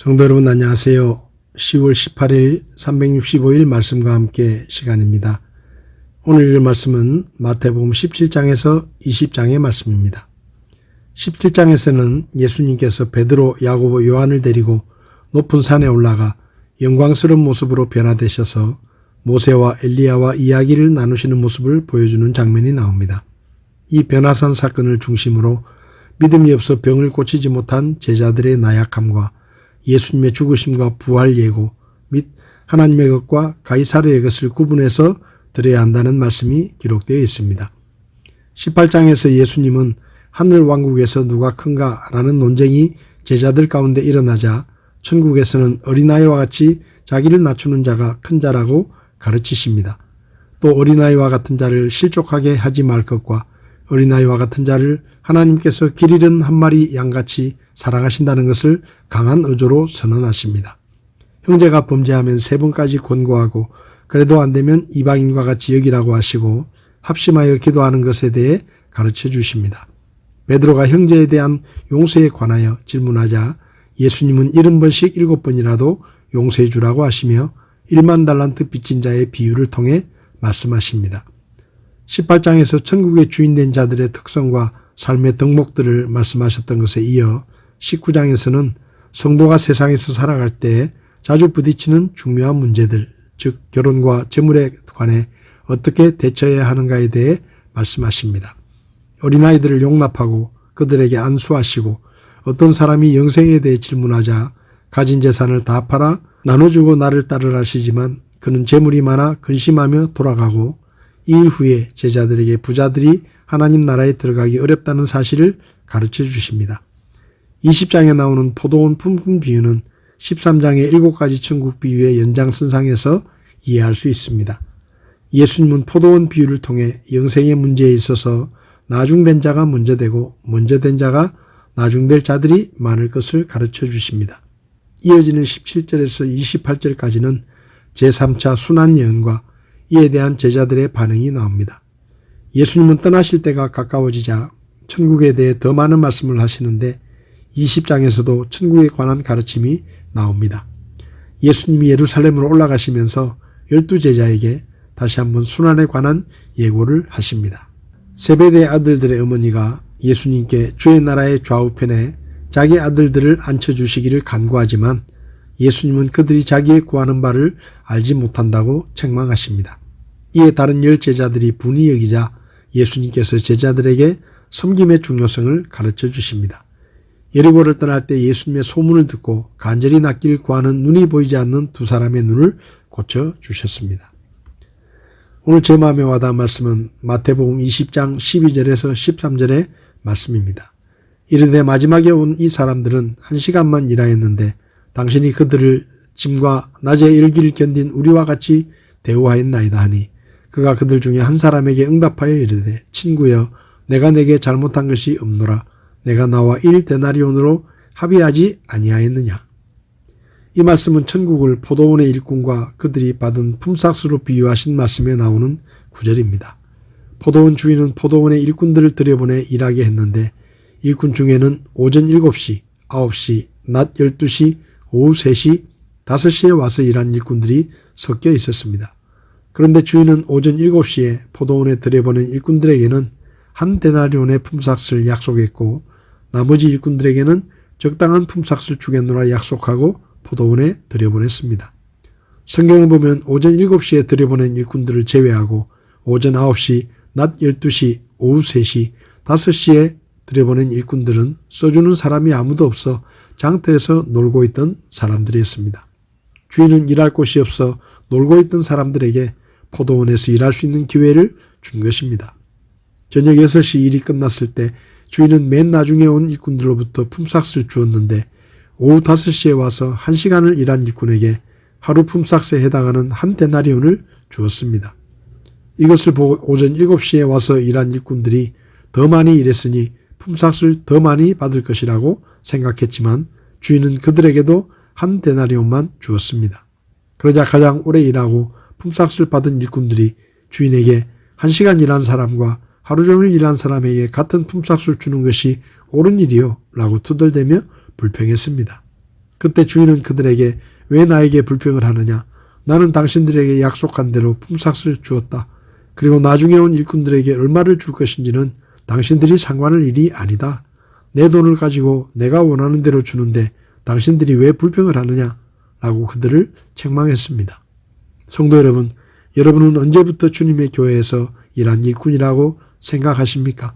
성도 여러분 안녕하세요. 10월 18일 365일 말씀과 함께 시간입니다. 오늘 읽을 말씀은 마태복음 17장에서 20장의 말씀입니다. 17장에서는 예수님께서 베드로, 야고보, 요한을 데리고 높은 산에 올라가 영광스러운 모습으로 변화되셔서 모세와 엘리야와 이야기를 나누시는 모습을 보여주는 장면이 나옵니다. 이 변화산 사건을 중심으로 믿음이 없어 병을 고치지 못한 제자들의 나약함과 예수님의 죽으심과 부활 예고 및 하나님의 것과 가이사르의 것을 구분해서 드려야 한다는 말씀이 기록되어 있습니다. 18장에서 예수님은 하늘 왕국에서 누가 큰가 라는 논쟁이 제자들 가운데 일어나자 천국에서는 어린아이와 같이 자기를 낮추는 자가 큰 자라고 가르치십니다. 또 어린아이와 같은 자를 실족하게 하지 말 것과 어린아이와 같은 자를 하나님께서 길 잃은 한 마리 양같이 사랑하신다는 것을 강한 어조로 선언하십니다. 형제가 범죄하면 3번까지 권고하고 그래도 안 되면 이방인과 같이 여기라고 하시고 합심하여 기도하는 것에 대해 가르쳐 주십니다. 베드로가 형제에 대한 용서에 관하여 질문하자 예수님은 70번씩 7번이라도 용서해 주라고 하시며 1만 달란트 빚진 자의 비유를 통해 말씀하십니다. 18장에서 천국의 주인된 자들의 특성과 삶의 덕목들을 말씀하셨던 것에 이어 19장에서는 성도가 세상에서 살아갈 때 자주 부딪히는 중요한 문제들, 즉 결혼과 재물에 관해 어떻게 대처해야 하는가에 대해 말씀하십니다. 어린아이들을 용납하고 그들에게 안수하시고 어떤 사람이 영생에 대해 질문하자 가진 재산을 다 팔아 나눠주고 나를 따르라 하시지만 그는 재물이 많아 근심하며 돌아가고 이 일 후에 제자들에게 부자들이 하나님 나라에 들어가기 어렵다는 사실을 가르쳐 주십니다. 20장에 나오는 포도원 품꾼 비유는 13장의 7가지 천국 비유의 연장선상에서 이해할 수 있습니다. 예수님은 포도원 비유를 통해 영생의 문제에 있어서 나중된 자가 먼저 되고 먼저 된 자가 나중될 자들이 많을 것을 가르쳐 주십니다. 이어지는 17절에서 28절까지는 제3차 순환여행과 이에 대한 제자들의 반응이 나옵니다. 예수님은 떠나실 때가 가까워지자 천국에 대해 더 많은 말씀을 하시는데 20장에서도 천국에 관한 가르침이 나옵니다. 예수님이 예루살렘으로 올라가시면서 12제자에게 다시 한번 순환에 관한 예고를 하십니다. 세베대 아들들의 어머니가 예수님께 주의 나라의 좌우편에 자기 아들들을 앉혀주시기를 간구하지만 예수님은 그들이 자기의 구하는 바를 알지 못한다고 책망하십니다. 이에 다른 10제자들이 분이 여기자 예수님께서 제자들에게 섬김의 중요성을 가르쳐 주십니다. 여리고를 떠날 때 예수님의 소문을 듣고 간절히 낫기를 구하는 눈이 보이지 않는 2사람의 눈을 고쳐 주셨습니다. 오늘 제 마음에 와닿은 말씀은 마태복음 20장 12절에서 13절의 말씀입니다. 이르되 마지막에 온 이 사람들은 1시간만 일하였는데 당신이 그들을 짐과 낮에 일기를 견딘 우리와 같이 대우하였나이다 하니 그가 그들 중에 한 사람에게 응답하여 이르되 친구여 내가 내게 잘못한 것이 없노라. 내가 나와 1데나리온으로 합의하지 아니하였느냐. 이 말씀은 천국을 포도원의 일꾼과 그들이 받은 품삯으로 비유하신 말씀에 나오는 구절입니다. 포도원 주인은 포도원의 일꾼들을 들여보내 일하게 했는데 일꾼 중에는 오전 7시, 9시, 낮 12시, 오후 3시, 5시에 와서 일한 일꾼들이 섞여 있었습니다. 그런데 주인은 오전 7시에 포도원에 들여보낸 일꾼들에게는 1데나리온의 품삯을 약속했고 나머지 일꾼들에게는 적당한 품삯을 주겠노라 약속하고 포도원에 들여보냈습니다. 성경을 보면 오전 7시에 들여보낸 일꾼들을 제외하고 오전 9시, 낮 12시, 오후 3시, 5시에 들여보낸 일꾼들은 써주는 사람이 아무도 없어 장터에서 놀고 있던 사람들이었습니다. 주인은 일할 곳이 없어 놀고 있던 사람들에게 포도원에서 일할 수 있는 기회를 준 것입니다. 저녁 6시 일이 끝났을 때 주인은 맨 나중에 온 일꾼들로부터 품삯을 주었는데 오후 5시에 와서 1시간을 일한 일꾼에게 하루 품삯에 해당하는 1데나리온을 주었습니다. 이것을 보고 오전 7시에 와서 일한 일꾼들이 더 많이 일했으니 품삯을 더 많이 받을 것이라고 생각했지만 주인은 그들에게도 1데나리온만 주었습니다. 그러자 가장 오래 일하고 품삯을 받은 일꾼들이 주인에게 1시간 일한 사람과 하루 종일 일한 사람에게 같은 품삯을 주는 것이 옳은 일이요 라고 투덜대며 불평했습니다. 그때 주인은 그들에게 왜 나에게 불평을 하느냐? 나는 당신들에게 약속한 대로 품삯을 주었다. 그리고 나중에 온 일꾼들에게 얼마를 줄 것인지는 당신들이 상관할 일이 아니다. 내 돈을 가지고 내가 원하는 대로 주는데 당신들이 왜 불평을 하느냐? 라고 그들을 책망했습니다. 성도 여러분, 여러분은 언제부터 주님의 교회에서 일한 일꾼이라고 생각하십니까?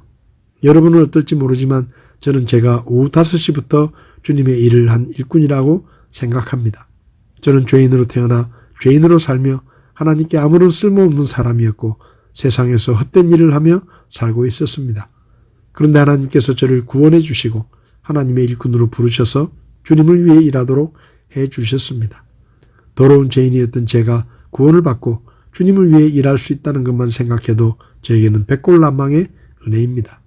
여러분은 어떨지 모르지만 저는 제가 오후 5시부터 주님의 일을 한 일꾼이라고 생각합니다. 저는 죄인으로 태어나 죄인으로 살며 하나님께 아무런 쓸모없는 사람이었고 세상에서 헛된 일을 하며 살고 있었습니다. 그런데 하나님께서 저를 구원해 주시고 하나님의 일꾼으로 부르셔서 주님을 위해 일하도록 해 주셨습니다. 더러운 죄인이었던 제가 구원을 받고 주님을 위해 일할 수 있다는 것만 생각해도 저에게는 백골난방의 은혜입니다.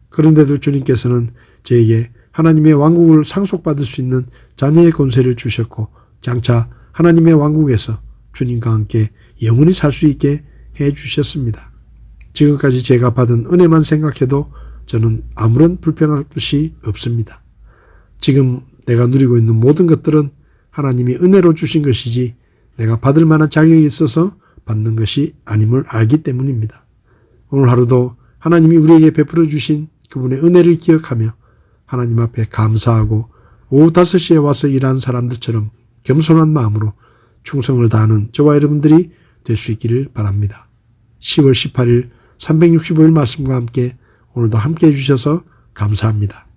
그런데도 주님께서는 저에게 하나님의 왕국을 상속받을 수 있는 자녀의 권세를 주셨고 장차 하나님의 왕국에서 주님과 함께 영원히 살 수 있게 해 주셨습니다. 지금까지 제가 받은 은혜만 생각해도 저는 아무런 불평할 것이 없습니다. 지금 내가 누리고 있는 모든 것들은 하나님이 은혜로 주신 것이지 내가 받을 만한 자격이 있어서 받는 것이 아님을 알기 때문입니다. 오늘 하루도 하나님이 우리에게 베풀어 주신 그분의 은혜를 기억하며 하나님 앞에 감사하고 오후 5시에 와서 일하는 사람들처럼 겸손한 마음으로 충성을 다하는 저와 여러분들이 될 수 있기를 바랍니다. 10월 18일 365일 말씀과 함께 오늘도 함께 해주셔서 감사합니다.